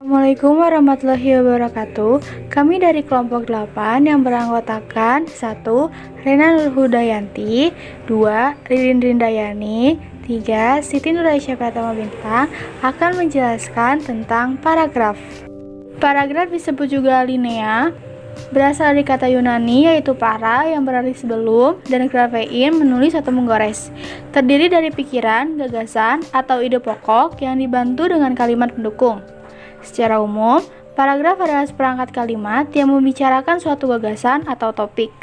Assalamualaikum warahmatullahi wabarakatuh. Kami dari kelompok 8 yang beranggotakan 1. Rena Nurhudayanti, 2. Ririn Rindayani, 3. Siti Nuraisyah Pratama Bintang akan menjelaskan tentang paragraf. Paragraf disebut juga alinea, berasal dari kata Yunani yaitu para yang berarti sebelum dan grafein menulis atau menggores. Terdiri dari pikiran, gagasan, atau ide pokok yang dibantu dengan kalimat pendukung. Secara umum, paragraf adalah seperangkat kalimat yang membicarakan suatu gagasan atau topik.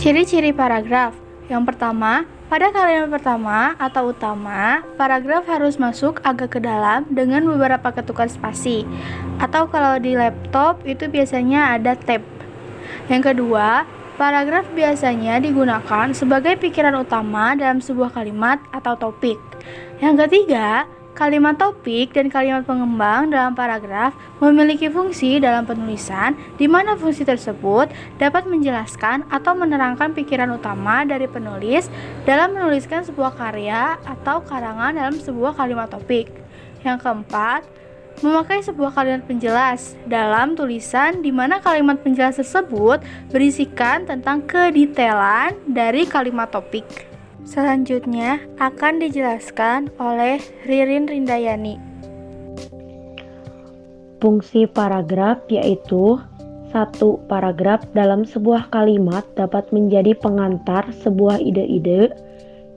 Ciri-ciri paragraf. Yang pertama, pada kalimat pertama atau utama, paragraf harus masuk agak ke dalam dengan beberapa ketukan spasi. Atau kalau di laptop itu biasanya ada tab. Yang kedua, paragraf biasanya digunakan sebagai pikiran utama dalam sebuah kalimat atau topik. Yang ketiga, kalimat topik dan kalimat pengembang dalam paragraf memiliki fungsi dalam penulisan, di mana fungsi tersebut dapat menjelaskan atau menerangkan pikiran utama dari penulis dalam menuliskan sebuah karya atau karangan dalam sebuah kalimat topik. Yang keempat, memakai sebuah kalimat penjelas dalam tulisan, di mana kalimat penjelas tersebut berisikan tentang kedetailan dari kalimat topik. Selanjutnya akan dijelaskan oleh Ririn Rindayani. Fungsi paragraf yaitu 1. Paragraf dalam sebuah kalimat dapat menjadi pengantar sebuah ide-ide,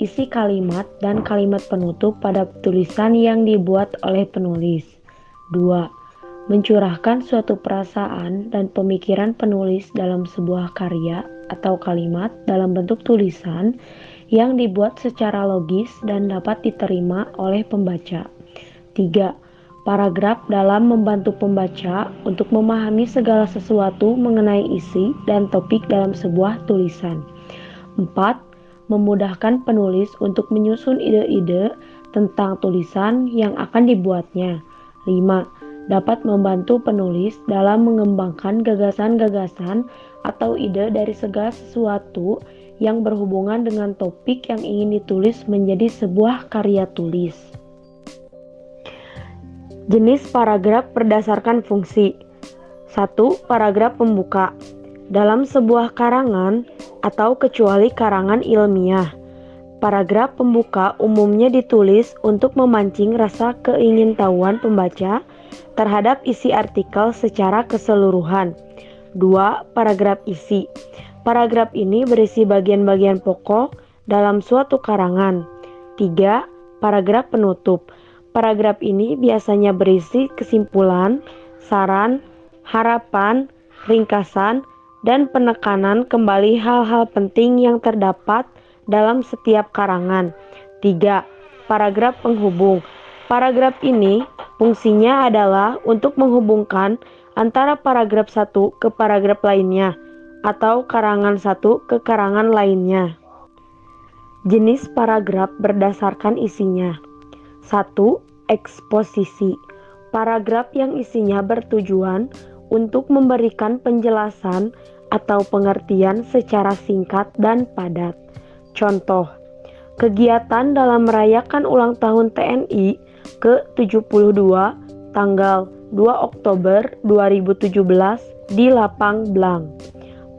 isi kalimat, dan kalimat penutup pada tulisan yang dibuat oleh penulis. 2. Mencurahkan suatu perasaan dan pemikiran penulis dalam sebuah karya atau kalimat dalam bentuk tulisan yang dibuat secara logis dan dapat diterima oleh pembaca. 3. Paragraf dalam membantu pembaca untuk memahami segala sesuatu mengenai isi dan topik dalam sebuah tulisan. 4. Memudahkan penulis untuk menyusun ide-ide tentang tulisan yang akan dibuatnya. 5. Dapat membantu penulis dalam mengembangkan gagasan-gagasan atau ide dari segala sesuatu yang berhubungan dengan topik yang ingin ditulis menjadi sebuah karya tulis. Jenis paragraf berdasarkan fungsi. 1. Paragraf pembuka. Dalam sebuah karangan atau kecuali karangan ilmiah, paragraf pembuka umumnya ditulis untuk memancing rasa keingintahuan pembaca terhadap isi artikel secara keseluruhan. 2. Paragraf isi. Paragraf ini berisi bagian-bagian pokok dalam suatu karangan. 3. Paragraf penutup. Paragraf ini biasanya berisi kesimpulan, saran, harapan, ringkasan, dan penekanan kembali hal-hal penting yang terdapat dalam setiap karangan. 3. Paragraf penghubung. Paragraf ini fungsinya adalah untuk menghubungkan antara paragraf satu ke paragraf lainnya atau karangan satu ke karangan lainnya. Jenis paragraf berdasarkan isinya. 1. Eksposisi. Paragraf yang isinya bertujuan untuk memberikan penjelasan atau pengertian secara singkat dan padat. Contoh, kegiatan dalam merayakan ulang tahun TNI ke-72 tanggal 2 Oktober 2017 di Lapang Blang,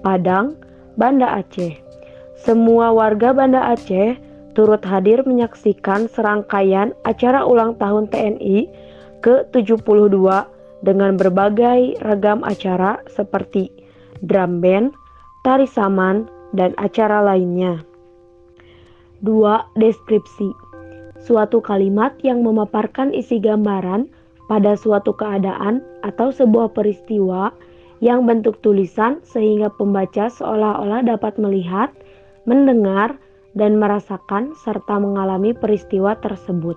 Padang, Banda Aceh. Semua warga Banda Aceh turut hadir menyaksikan serangkaian acara ulang tahun TNI ke-72 dengan berbagai ragam acara seperti drum band, tari saman, dan acara lainnya. 2. Deskripsi. Suatu kalimat yang memaparkan isi gambaran pada suatu keadaan atau sebuah peristiwa yang bentuk tulisan sehingga pembaca seolah-olah dapat melihat, mendengar, dan merasakan serta mengalami peristiwa tersebut.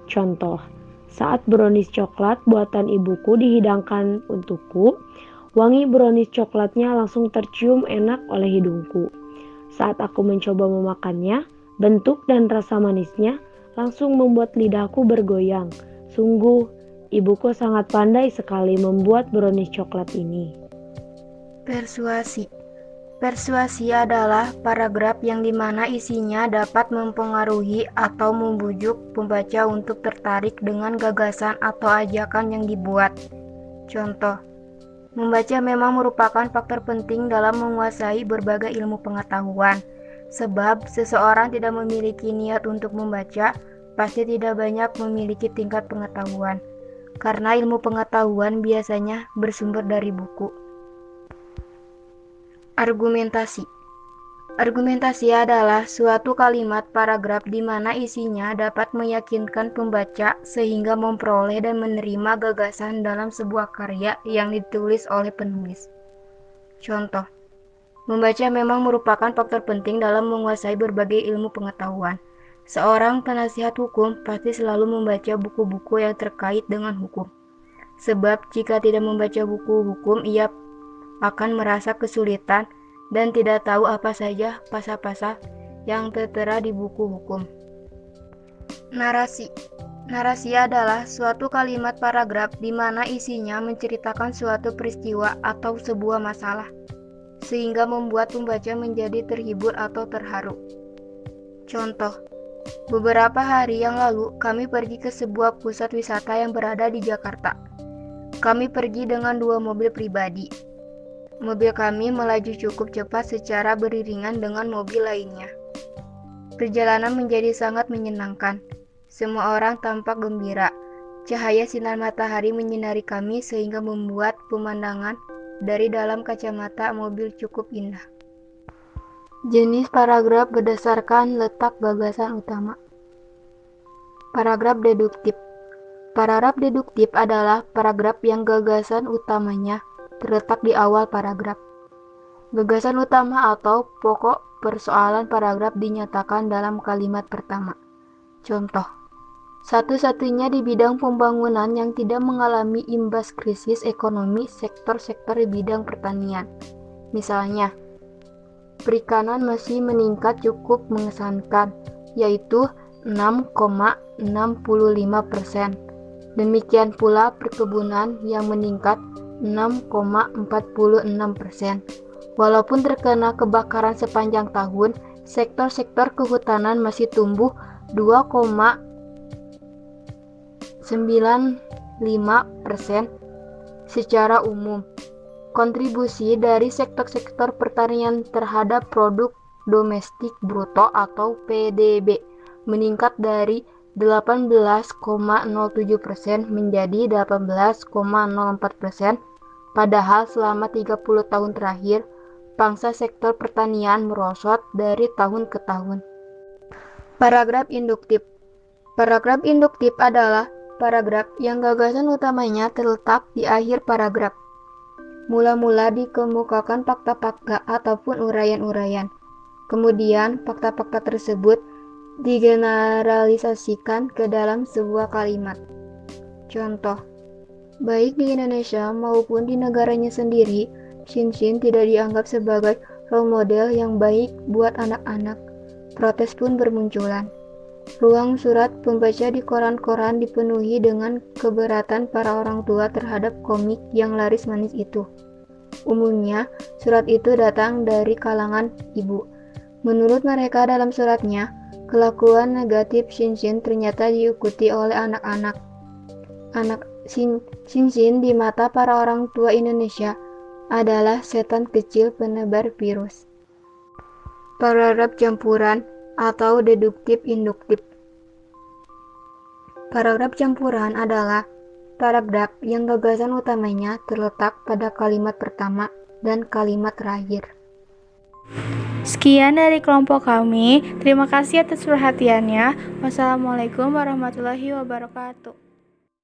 Contoh, saat brownies coklat buatan ibuku dihidangkan untukku, wangi brownies coklatnya langsung tercium enak oleh hidungku. Saat aku mencoba memakannya, bentuk dan rasa manisnya langsung membuat lidahku bergoyang. Sungguh, ibuku sangat pandai sekali membuat brownies coklat ini. Persuasi. Persuasi adalah paragraf yang dimana isinya dapat mempengaruhi atau membujuk pembaca untuk tertarik dengan gagasan atau ajakan yang dibuat. Contoh, membaca memang merupakan faktor penting dalam menguasai berbagai ilmu pengetahuan. Sebab seseorang tidak memiliki niat untuk membaca, pasti tidak banyak memiliki tingkat pengetahuan. Karena ilmu pengetahuan biasanya bersumber dari buku. Argumentasi. Argumentasi adalah suatu kalimat paragraf di mana isinya dapat meyakinkan pembaca sehingga memperoleh dan menerima gagasan dalam sebuah karya yang ditulis oleh penulis. Contoh, membaca memang merupakan faktor penting dalam menguasai berbagai ilmu pengetahuan. Seorang penasihat hukum pasti selalu membaca buku-buku yang terkait dengan hukum. Sebab jika tidak membaca buku hukum, ia akan merasa kesulitan dan tidak tahu apa saja pasal-pasal yang tertera di buku hukum. Narasi. Narasi adalah suatu kalimat paragraf di mana isinya menceritakan suatu peristiwa atau sebuah masalah, sehingga membuat pembaca menjadi terhibur atau terharu. Contoh, beberapa hari yang lalu kami pergi ke sebuah pusat wisata yang berada di Jakarta. Kami pergi dengan 2 mobil pribadi. Mobil kami melaju cukup cepat secara beriringan dengan mobil lainnya. Perjalanan menjadi sangat menyenangkan. Semua orang tampak gembira. Cahaya sinar matahari menyinari kami sehingga membuat pemandangan dari dalam kacamata mobil cukup indah. Jenis paragraf berdasarkan letak gagasan utama. Paragraf deduktif. Paragraf deduktif adalah paragraf yang gagasan utamanya terletak di awal paragraf. Gagasan utama atau pokok persoalan paragraf dinyatakan dalam kalimat pertama. Contoh, satu-satunya di bidang pembangunan yang tidak mengalami imbas krisis ekonomi sektor-sektor di bidang pertanian. Misalnya, perikanan masih meningkat cukup mengesankan, yaitu 6,65%. Demikian pula perkebunan yang meningkat 6,46%. Walaupun terkena kebakaran sepanjang tahun, sektor-sektor kehutanan masih tumbuh 2,95% secara umum. Kontribusi dari sektor-sektor pertanian terhadap produk domestik bruto atau PDB meningkat dari 18,07% menjadi 18,04%. Padahal selama 30 tahun terakhir, pangsa sektor pertanian merosot dari tahun ke tahun. Paragraf induktif. Paragraf induktif adalah paragraf yang gagasan utamanya terletak di akhir paragraf. Mula-mula dikemukakan fakta-fakta ataupun uraian-uraian. Kemudian, fakta-fakta tersebut digeneralisasikan ke dalam sebuah kalimat. Contoh, baik di Indonesia maupun di negaranya sendiri, Shinshin tidak dianggap sebagai role model yang baik buat anak-anak. Protes pun bermunculan. Ruang surat pembaca di koran-koran dipenuhi dengan keberatan para orang tua terhadap komik yang laris manis itu. Umumnya, surat itu datang dari kalangan ibu. Menurut mereka dalam suratnya, kelakuan negatif Shinshin ternyata diikuti oleh anak-anak. Shinshin di mata para orang tua Indonesia adalah setan kecil penebar virus. Paragraf campuran atau deduktif-induktif. Paragraf campuran adalah paragraf yang gagasan utamanya terletak pada kalimat pertama dan kalimat terakhir. Sekian dari kelompok kami. Terima kasih atas perhatiannya. Wassalamualaikum warahmatullahi wabarakatuh.